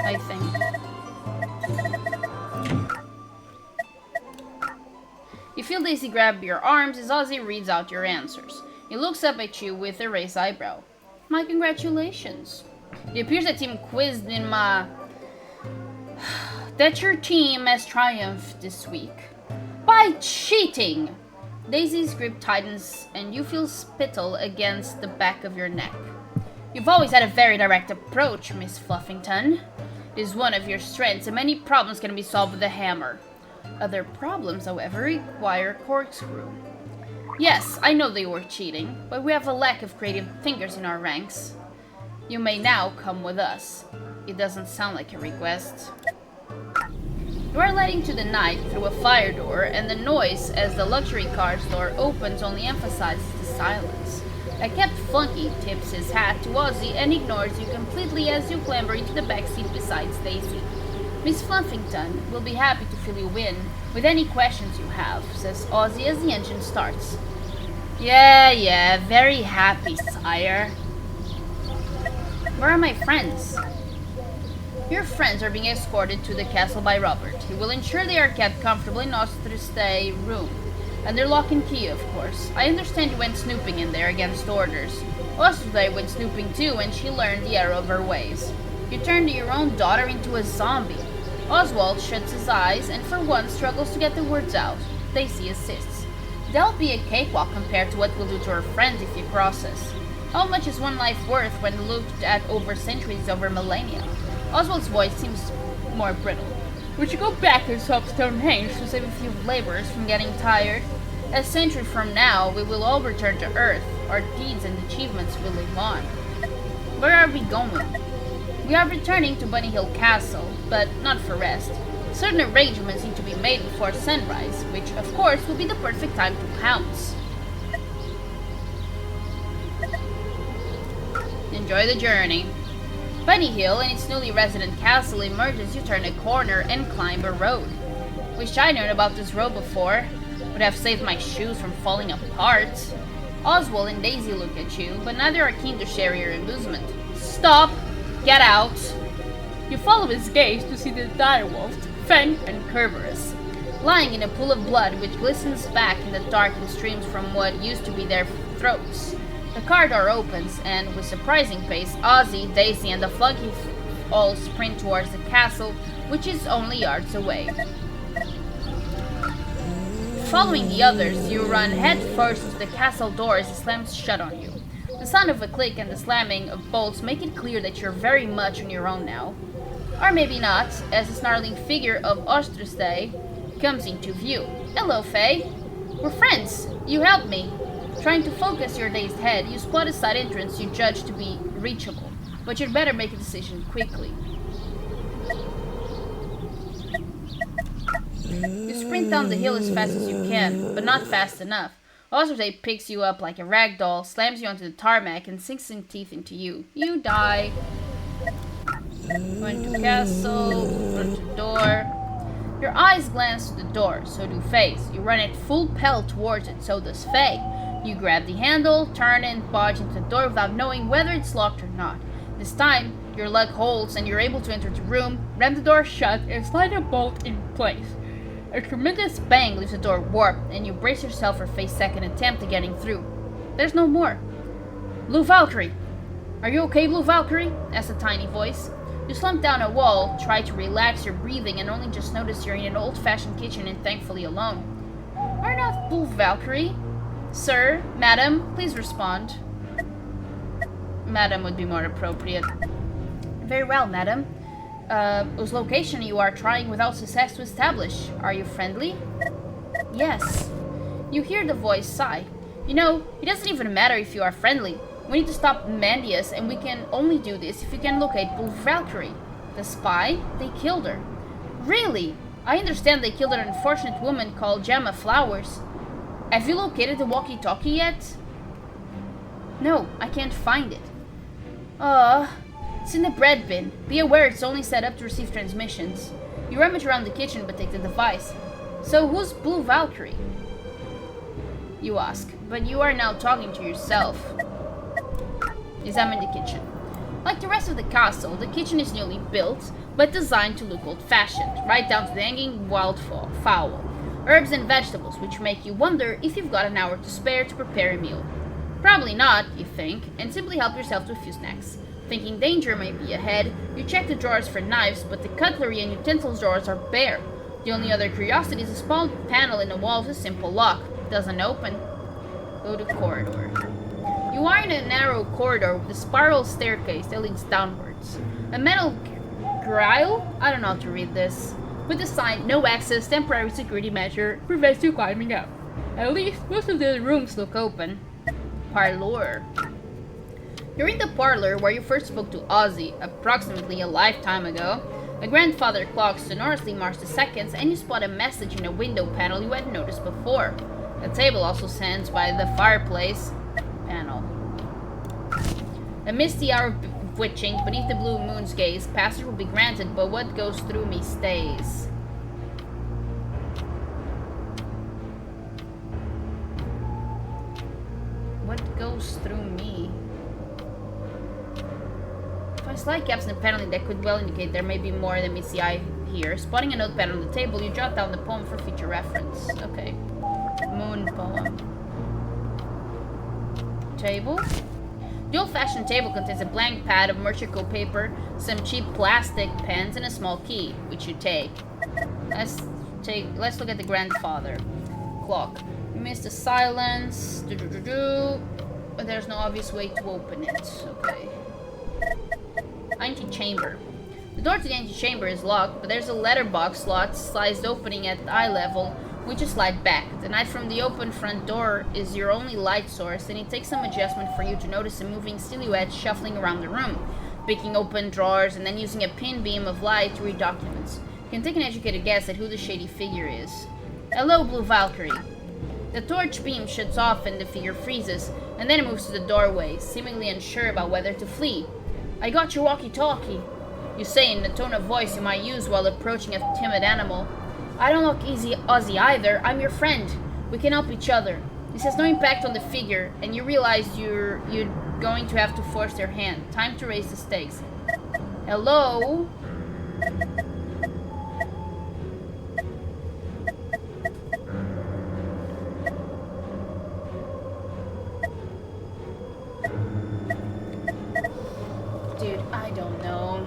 I think. You feel Daisy grab your arms as Ozzy reads out your answers. He looks up at you with a raised eyebrow. My congratulations. It appears that team quizzed in my... that your team has triumphed this week. By cheating! Daisy's grip tightens and you feel spittle against the back of your neck. You've always had a very direct approach, Miss Fluffington. It is one of your strengths and many problems can be solved with a hammer. Other problems, however, require corkscrew. Yes, I know they were cheating, but we have a lack of creative thinkers in our ranks. You may now come with us. It doesn't sound like a request. You are led into the night through a fire door, and the noise as the luxury car's door opens only emphasizes the silence. A kept flunky tips his hat to Ozzy and ignores you completely as you clamber into the backseat beside Stacy. Miss Fluffington will be happy to fill you in with any questions you have, says Ozzy as the engine starts. Yeah, very happy, sire. Where are my friends? Your friends are being escorted to the castle by Robert. He will ensure they are kept comfortable in Ostrustay room. Under lock and key, of course. I understand you went snooping in there against orders. Ostrustay went snooping too, and she learned the error of her ways. You turned your own daughter into a zombie. Oswald shuts his eyes and for once struggles to get the words out. Daisy assists. That'll be a cakewalk compared to what we'll do to our friends if you cross us. How much is one life worth when looked at over centuries, over millennia? Oswald's voice seems more brittle. Would you go back and swap Stonehenge to save a few laborers from getting tired? A century from now, we will all return to Earth. Our deeds and achievements will live on. Where are we going? We are returning to Bunny Hill Castle, but not for rest. Certain arrangements need to be made before sunrise, which, of course, will be the perfect time to pounce. Enjoy the journey. Bunny Hill and its newly resident castle emerge as you turn a corner and climb a road. Wish I'd known about this road before. Would have saved my shoes from falling apart. Oswald and Daisy look at you, but neither are keen to share your amusement. Stop! Get out! You follow his gaze to see the direwolf, Fang and Kerberos, lying in a pool of blood which glistens back in the dark and streams from what used to be their throats. The car door opens, and with surprising pace, Ozzy, Daisy, and the flunky all sprint towards the castle, which is only yards away. Following the others, you run head first to the castle door as it slams shut on you. The sound of a click and the slamming of bolts make it clear that you're very much on your own now. Or maybe not, as the snarling figure of Ostrustay comes into view. Hello, Faye. We're friends. You helped me. Trying to focus your dazed head, you spot a side entrance you judge to be reachable, but you'd better make a decision quickly. You sprint down the hill as fast as you can, but not fast enough. Ostrustay picks you up like a rag doll, slams you onto the tarmac, and sinks his teeth into you. You die. Going to castle, run to door. Your eyes glance to the door, so do Faye's. You run at full pelt towards it, so does Faye. You grab the handle, turn and barge into the door without knowing whether it's locked or not. This time, your luck holds and you're able to enter the room, ram the door shut, and slide a bolt in place. A tremendous bang leaves the door warped, and you brace yourself for Faye's second attempt at getting through. There's no more. Blue Valkyrie! Are you okay, Blue Valkyrie? Asks a tiny voice. You slump down a wall, try to relax your breathing, and only just notice you're in an old-fashioned kitchen and thankfully alone. Are not Blue Valkyrie? Sir, madam, please respond. Madam would be more appropriate. Very well, madam. Whose location you are trying without success to establish. Are you friendly? Yes. You hear the voice sigh. You know, it doesn't even matter if you are friendly. We need to stop Mandius, and we can only do this if you can locate Blue Valkyrie. The spy? They killed her. Really? I understand they killed an unfortunate woman called Gemma Flowers. Have you located the walkie-talkie yet? No, I can't find it. It's in the bread bin. Be aware it's only set up to receive transmissions. You rummage around the kitchen but take the device. So who's Blue Valkyrie? You ask, but you are now talking to yourself. Examine the kitchen. Like the rest of the castle, the kitchen is newly built, but designed to look old-fashioned, right down to the hanging wild fowl. Herbs and vegetables, which make you wonder if you've got an hour to spare to prepare a meal. Probably not, you think, and simply help yourself to a few snacks. Thinking danger may be ahead, you check the drawers for knives, but the cutlery and utensils drawers are bare. The only other curiosity is a small panel in the wall with a simple lock. Doesn't open. Go to corridor. You are in a narrow corridor with a spiral staircase that leads downwards. A metal grille? I don't know how to read this. With the sign, no access, temporary security measure, prevents you climbing up. At least, most of the rooms look open. Parlour. You're in the parlor where you first spoke to Ozzy, approximately a lifetime ago. The grandfather clock sonorously marks the seconds, and you spot a message in a window panel you hadn't noticed before. The table also stands by the fireplace panel. A misty hour witching beneath the blue moon's gaze. Passage will be granted, but what goes through me stays. What goes through me? If I slide gaps in the paneling that could well indicate there may be more than meets the eye here. Spotting a notepad on the table, you jot down the poem for future reference. Okay. Moon poem. Table? The old-fashioned table contains a blank pad of Merchico paper, some cheap plastic pens, and a small key, which you take. Let's look at the grandfather clock. You missed the silence. But there's no obvious way to open it. Okay. Antechamber. The door to the antechamber is locked, but there's a letterbox slot sliced opening at eye level, which you slide back. The night from the open front door is your only light source, and it takes some adjustment for you to notice a moving silhouette shuffling around the room, picking open drawers and then using a pin beam of light to read documents. You can take an educated guess at who the shady figure is. Hello, Blue Valkyrie. The torch beam shuts off and the figure freezes, and then it moves to the doorway, seemingly unsure about whether to flee. I got your walkie-talkie, you say in the tone of voice you might use while approaching a timid animal. I don't look easy Ozzy either. I'm your friend. We can help each other. This has no impact on the figure, and you realize you're going to have to force their hand. Time to raise the stakes. Hello? Dude, I don't know.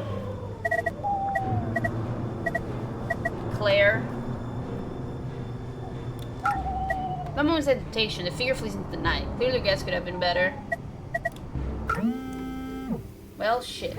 Claire? That moment's hesitation, the figure flees into the night. Clearly, guess could have been better. Well, shit.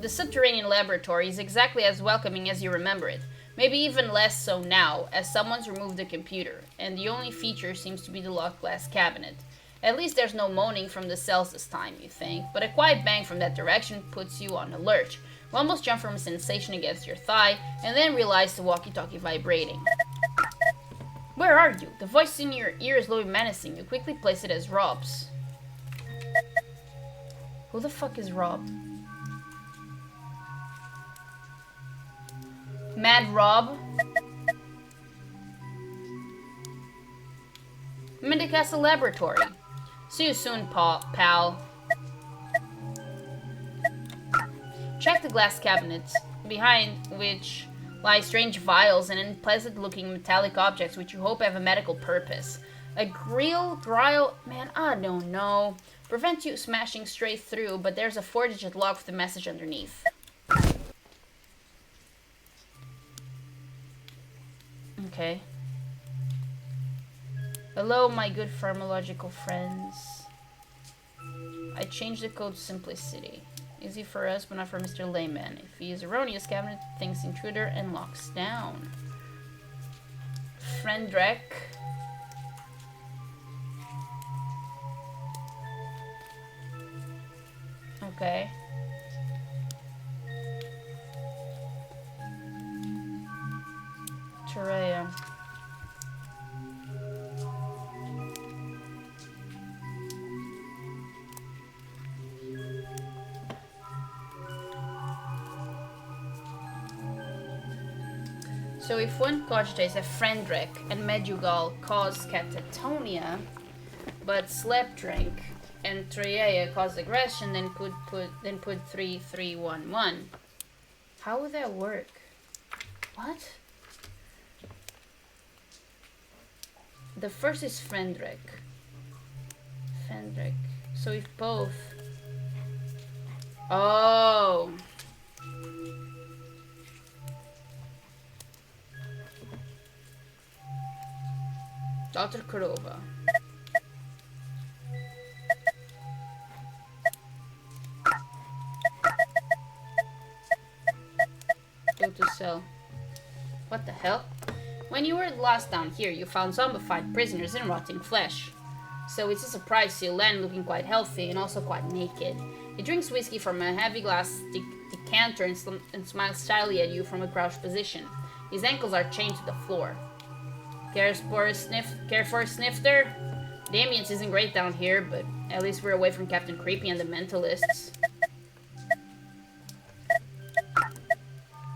The subterranean laboratory is exactly as welcoming as you remember it. Maybe even less so now, as someone's removed the computer, and the only feature seems to be the locked glass cabinet. At least there's no moaning from the cells this time, you think, but a quiet bang from that direction puts you on alert. You almost jump from a sensation against your thigh, and then realize the walkie-talkie vibrating. Where are you? The voice in your ear is low and menacing. You quickly place it as Rob's. Who the fuck is Rob? Mad Rob? I'm in the castle laboratory. See you soon, pal. Check the glass cabinet, behind which lie strange vials and unpleasant-looking metallic objects which you hope have a medical purpose. A grille, man, I don't know. Prevent you smashing straight through, but there's a 4-digit lock with a message underneath. Okay. Hello, my good pharmacological friends. I changed the code to simplicity. Easy for us, but not for Mr. Layman. If he is erroneous, cabinet thinks intruder and locks down. Friendrek. Okay. Terea. So if one cogitates a Friendrek and Medjugorje cause catatonia, but Slepdrink and Triea cause aggression, then put 3311. How would that work? What? The first is Friendrek. So if both. Oh. Dr. Kurova. Go to cell. What the hell? When you were last down here, you found zombified prisoners in rotting flesh. so it's a surprise to see Len looking quite healthy and also quite naked. He drinks whiskey from a heavy glass decanter and smiles shyly at you from a crouched position. His ankles are chained to the floor. Care for a snifter? The ambience isn't great down here, but at least we're away from Captain Creepy and the mentalists.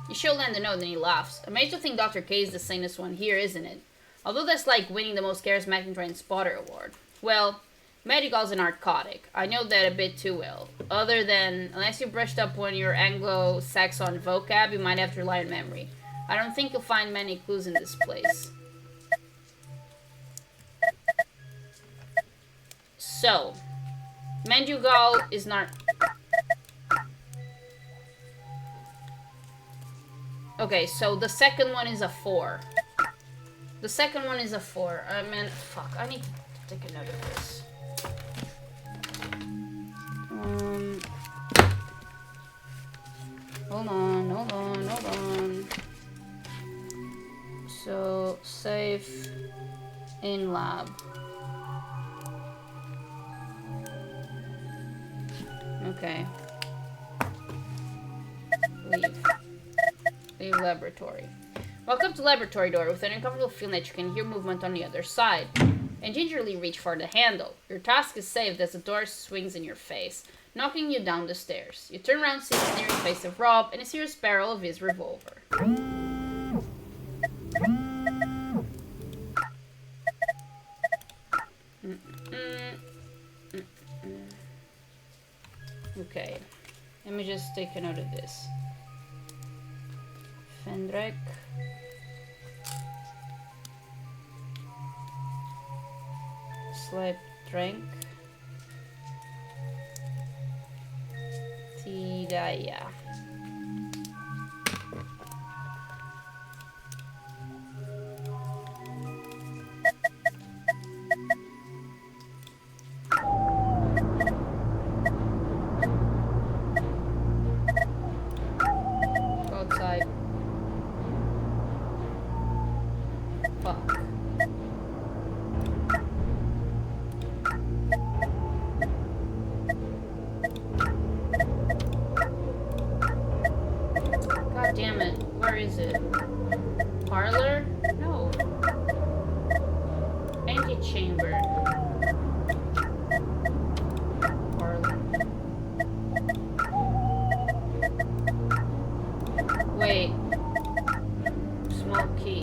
You show Len the note and he laughs. Amazed to think Dr. K is the sanest one here, isn't it? Although that's like winning the most charismatic trained spotter award. Well, Medigal's a narcotic. I know that a bit too well. Other than, unless you brushed up on your Anglo-Saxon vocab, you might have to rely on memory. I don't think you'll find many clues in this place. So, Menjugal is not... Okay, so the second one is a 4. The second one is a 4. I mean, fuck, I need to take a note of this. Hold on. So, save in lab. Okay. Leave laboratory. Walk up to laboratory door with an uncomfortable feeling that you can hear movement on the other side, and gingerly reach for the handle. Your task is saved as the door swings in your face, knocking you down the stairs. You turn around, see the sneering face of Rob, and a serious barrel of his revolver. Okay, let me just take a note of this. Fendrek. Slept, drank. Tidaya. Go outside. Fuck. God damn it. Where is it? Parlor? No. Antechamber. Parlor. Wait. Small key.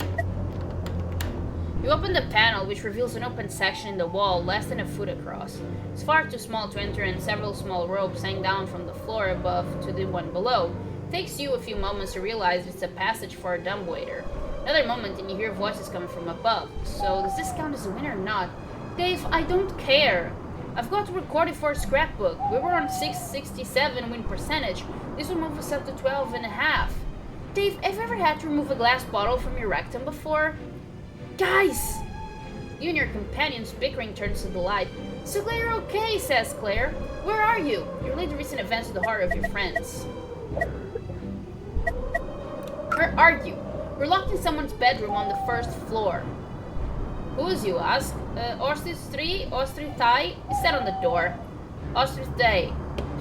You open the panel, which reveals an open section in the wall less than a foot across. It's far too small to enter, and several small ropes hang down from the floor above to the one below. It takes you a few moments to realize it's a passage for a dumbwaiter. Another moment and you hear voices coming from above. So does this count as a win or not? Dave, I don't care. I've got to record it for a scrapbook. We were on 667 win percentage. This will move us up to 12.5. Dave, have you ever had to remove a glass bottle from your rectum before? Guys! You and your companion's bickering turns to the light. So Claire, you're okay, says Claire. Where are you? You relate the recent events to the heart of your friends. Where are you? We're locked in someone's bedroom on the first floor. Who's you ask? Ostrid 3? Ostrid Thai? It said on the door. Ostrid Day.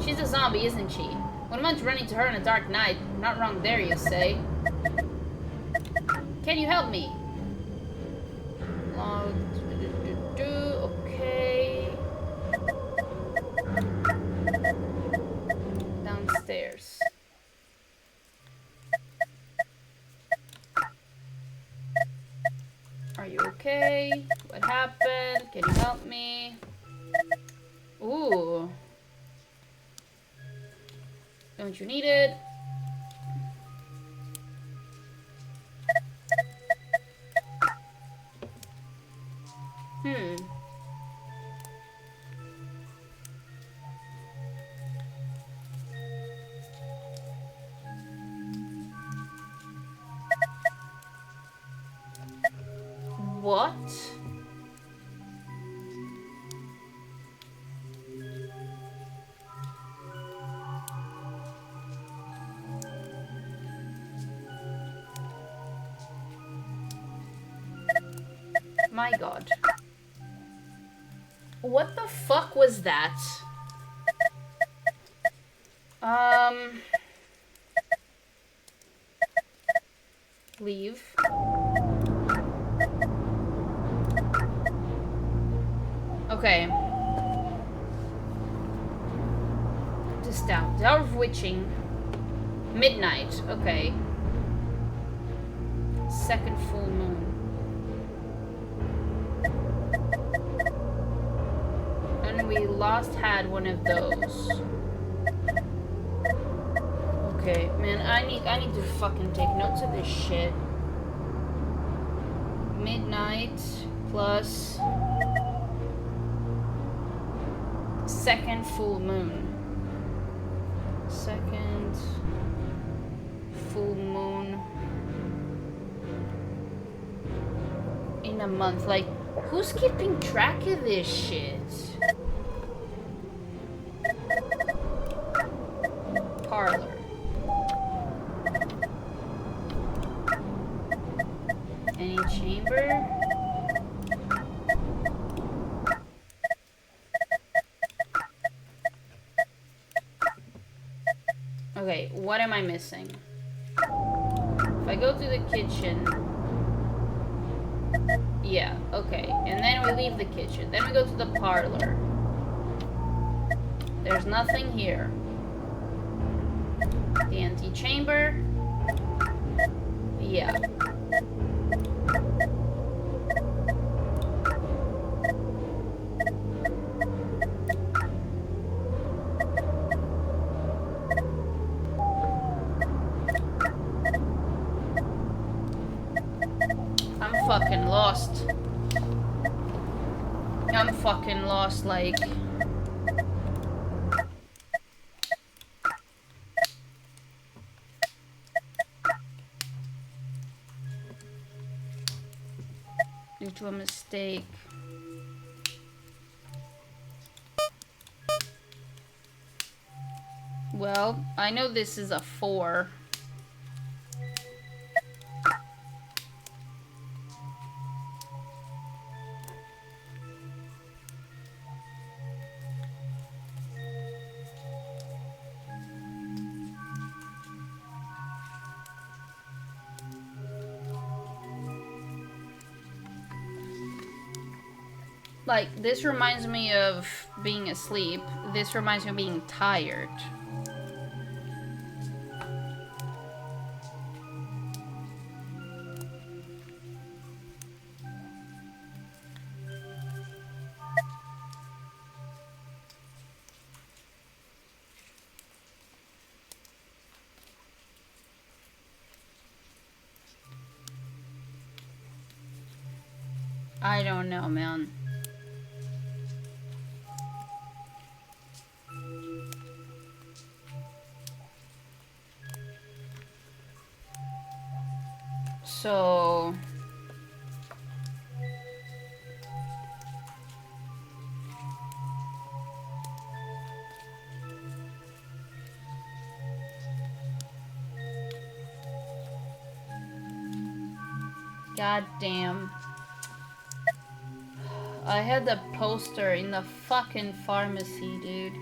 She's a zombie, isn't she? One month running to her in a dark night. Not wrong there, you say. Can you help me? Okay. Downstairs. Are you okay? What happened? Can you help me? Ooh. Don't you need it? What? My God. What the fuck was that? Leave. Okay. Just down. The hour of witching. Midnight. Okay. Second full moon. And we last had one of those. Okay, man, I need to fucking take notes of this shit. Midnight plus second full moon. Second full moon in a month. Like, who's keeping track of this shit? Parlor. Any chamber? Okay, what am I missing? If I go to the kitchen... Yeah, okay. And then we leave the kitchen. Then we go to the parlor. There's nothing here. The antechamber. Yeah. I'm fucking lost. I'm fucking lost, like... Due to a mistake. Well, I know this is a 4. Like, this reminds me of being asleep. This reminds me of being tired. I don't know, man. So... God damn. I had the poster in the fucking pharmacy, dude.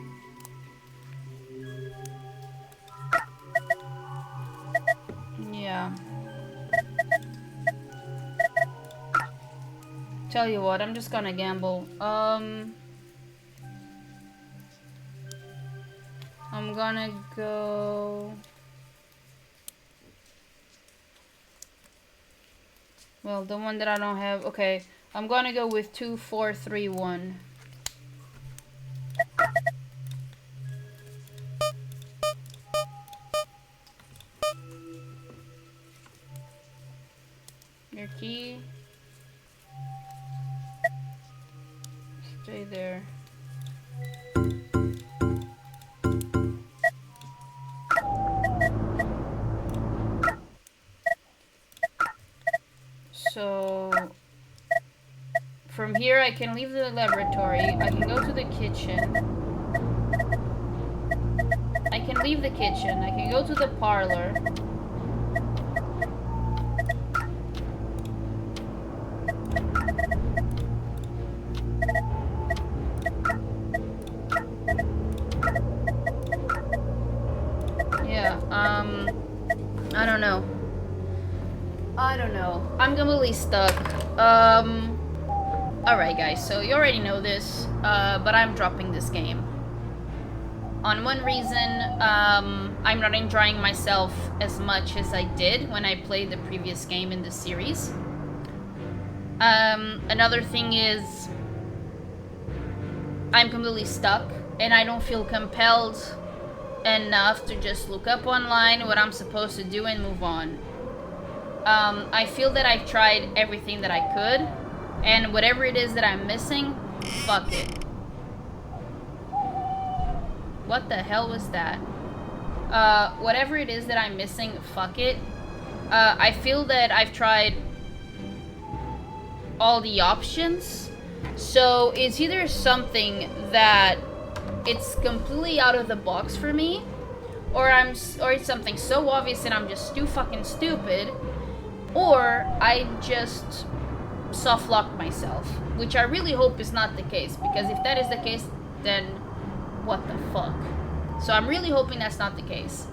Yeah. Tell you what, I'm just gonna gamble. I'm gonna go... Well, the one that I don't have... Okay, I'm gonna go with 2, 4, 3, 1. Your key. Stay there. So... From here, I can leave the laboratory. I can go to the kitchen. I can leave the kitchen. I can go to the parlor. I'm completely stuck. Alright guys, so you already know this, but I'm dropping this game. On one reason, I'm not enjoying myself as much as I did when I played the previous game in this series. Another thing is, I'm completely stuck, and I don't feel compelled enough to just look up online what I'm supposed to do and move on. I feel that I've tried everything that I could, and whatever it is that I'm missing, fuck it. What the hell was that? Whatever it is that I'm missing, fuck it. I feel that I've tried all the options, so it's either something that it's completely out of the box for me, or it's something so obvious and I'm just too fucking stupid, or I just soft-locked myself, which I really hope is not the case, because if that is the case, then what the fuck? So I'm really hoping that's not the case.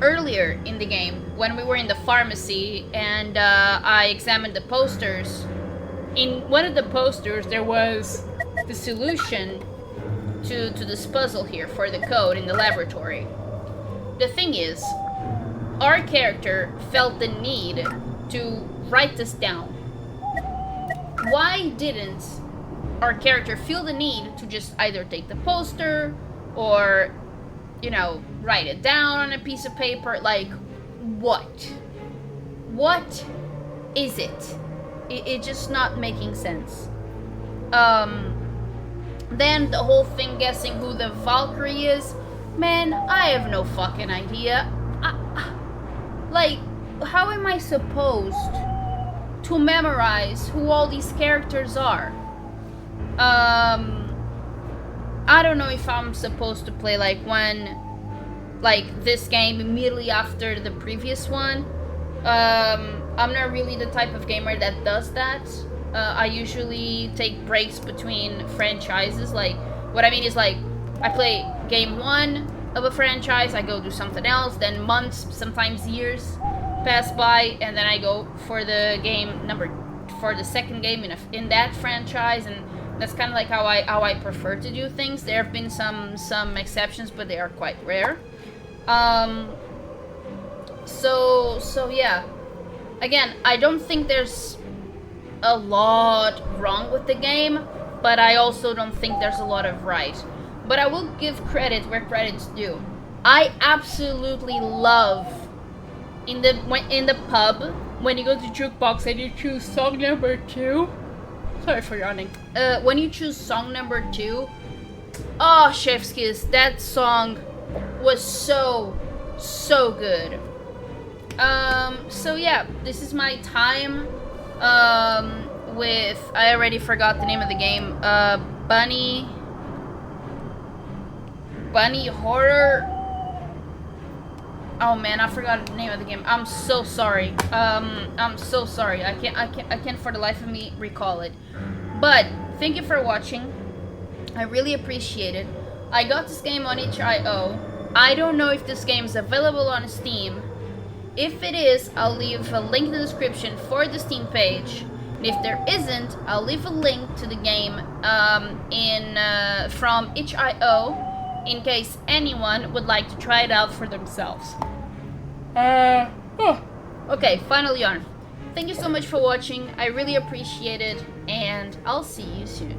Earlier in the game, when we were in the pharmacy and I examined the posters, in one of the posters there was the solution to this puzzle here for the code in the laboratory. The thing is, our character felt the need to write this down. Why didn't our character feel the need to just either take the poster or, you know, write it down on a piece of paper? Like, what? What is it? It's just not making sense. Then the whole thing guessing who the Valkyrie is, man, I have no fucking idea. Like, how am I supposed to memorize who all these characters are? I don't know if I'm supposed to play like this game immediately after the previous one. I'm not really the type of gamer that does that. I usually take breaks between franchises. Like, what I mean is, like, I play game 1 of a franchise, I go do something else, then months, sometimes years pass by, and then I go for the second game in that franchise, and that's kind of like how I prefer to do things. There have been some exceptions, but they are quite rare. So yeah. Again, I don't think there's a lot wrong with the game, but I also don't think there's a lot of right. But I will give credit where credit's due. I absolutely love in the pub when you go to jukebox and you choose song number 2. Sorry for yawning. When you choose song number 2, oh, chef's kiss, that song was so good. So yeah, this is my time with, I already forgot the name of the game, Bunny Horror. Oh man, I forgot the name of the game. I'm so sorry. I'm so sorry. I can't for the life of me recall it. But thank you for watching. I really appreciate it. I got this game on itch.io. I don't know if this game is available on Steam. If it is, I'll leave a link in the description for the Steam page. And if there isn't, I'll leave a link to the game from itch.io in case anyone would like to try it out for themselves. Okay, finally on. Thank you so much for watching. I really appreciate it, and I'll see you soon.